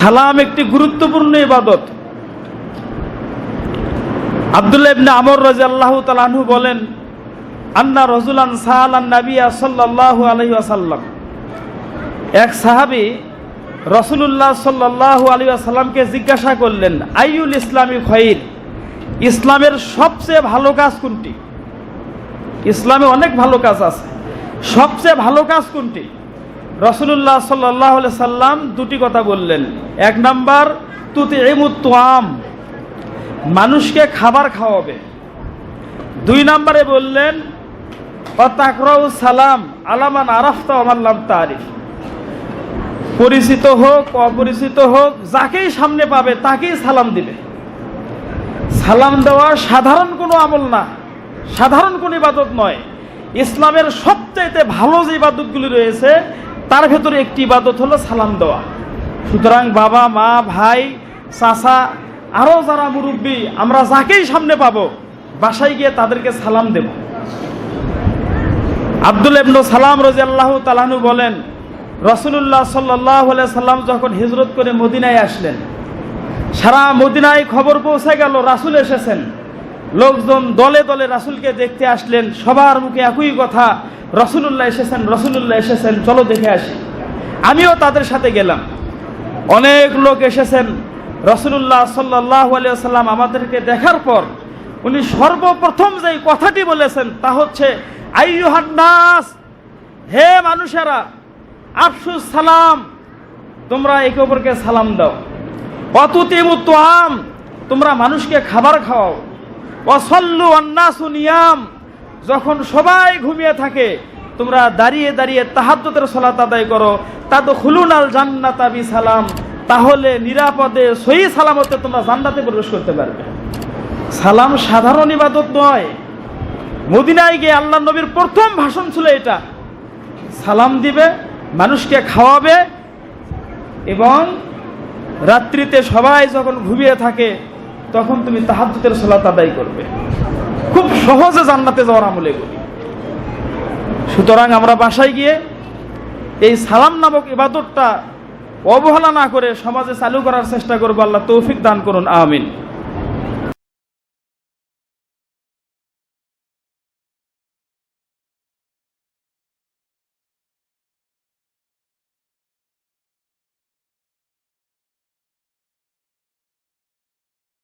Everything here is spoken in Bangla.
সালাম একটি গুরুত্বপূর্ণ ইবাদত। আব্দুল্লাহ ইবনে আমর রাদিয়াল্লাহু তাআলা আনহু বলেন, আন্না রাজুলান সাআলান নাবিয়্যা সাল্লাল্লাহু আলাইহি ওয়াসাল্লাম, এক সাহাবী রাসূলুল্লাহ সাল্লাল্লাহু আলাইহি ওয়াসাল্লামকে জিজ্ঞাসা করলেন, আইয়ুল ইসলামি খায়র, ইসলামের সবচেয়ে ভালো কাজ কোনটি? ইসলামে অনেক ভালো কাজ আছে, সবচেয়ে ভালো কাজ কোনটি? রাসূলুল্লাহ সাল্লাল্লাহু আলাইহি সাল্লাম দুটি কথা বললেন। এক নাম্বার, তুতিইমুত তুআম, মানুষকে খাবার খাওয়াবে। দুই নম্বরে বললেন, ওয়াতাকরাউ সালাম আলা মান আরাফতা ওয়া মান লাম তারিফ, পরিচিত হোক অপরিচিত হোক যাকেই সামনে পাবে তাকেই সালাম দিবে। সালাম দেওয়া সাধারণ কোনো আমল না, সাধারণ কোনো ইবাদত নয়। ইসলামের সবচাইতে ভালো যে ইবাদতগুলি রয়েছে তার ভেতরে একটি ইবাদত হলো সালাম দেওয়া। সুতরাং বাবা মা ভাই চাচা আরও যারা মুরব্বী, আমরা যাকেই সামনে পাবো বাসায় গিয়ে তাদেরকে সালাম দেব। আব্দুল্লাহ ইবনে সালাম রাদিয়াল্লাহু তাআলা আনহু বলেন, রাসূলুল্লাহ সাল্লাল্লাহু আলাইহি সাল্লাম যখন হিজরত করে মদিনায় আসলেন, সারা মদিনায় খবর পৌঁছে গেল রাসূল এসেছেন। লোকজন দলে দলে রাসূলকে দেখতে আসলেন, সবার মুখে একই কথা, রাসূলুল্লাহ এসেছেন, রাসূলুল্লাহ এসেছেন, চলো দেখে আসি। আমিও তাদের সাথে গেলাম। অনেক লোক এসেছেন। রাসূলুল্লাহ সাল্লাল্লাহু আলাইহি ওয়াসাল্লাম আমাদেরকে দেখার পর উনি সর্বপ্রথম যে কথাটি বলেছেন তা হচ্ছে, আইয়ুহান নাস, হে মানুষেরা, আফশুস সালাম, তোমরা একে অপরকে সালাম দাও। ওয়াতুতিমুত তুআম, তোমরা মানুষকে খাবার খাওয়াও। ওয়াসাল্লু ওয়ান নাসু নিয়াম, যখন সবাই ঘুমিয়ে থাকে তোমরা দাঁড়িয়ে দাঁড়িয়ে তাহাজ্জুদের সালাত আদায় করো। তাদখুলুনাল জান্নাতা বিসালাম, তাহলে নিরাপদে সহি সালামতে তোমরা জান্নাতে প্রবেশ করতে পারবে। সালাম সাধারণ ইবাদত নয়। মদিনায় গিয়ে আল্লাহ নবীর প্রথম ভাষণ ছিল এটা, সালাম দিবে, মানুষকে খাওয়াবে, এবং রাত্রিতে সবাই যখন ঘুমিয়ে থাকে তখন তুমি তাহাজ্জুদের সালাত আদায় করবে। খুব সহজে জান্নাতে যাওয়ার আমল এগুলি। সুতরাং আমরা বাসায় গিয়ে এই সালাম নামক ইবাদতটা অবহেলা না করে সমাজে চালু করার চেষ্টা করবো। আল্লাহ তৌফিক দান করুন, আমিন।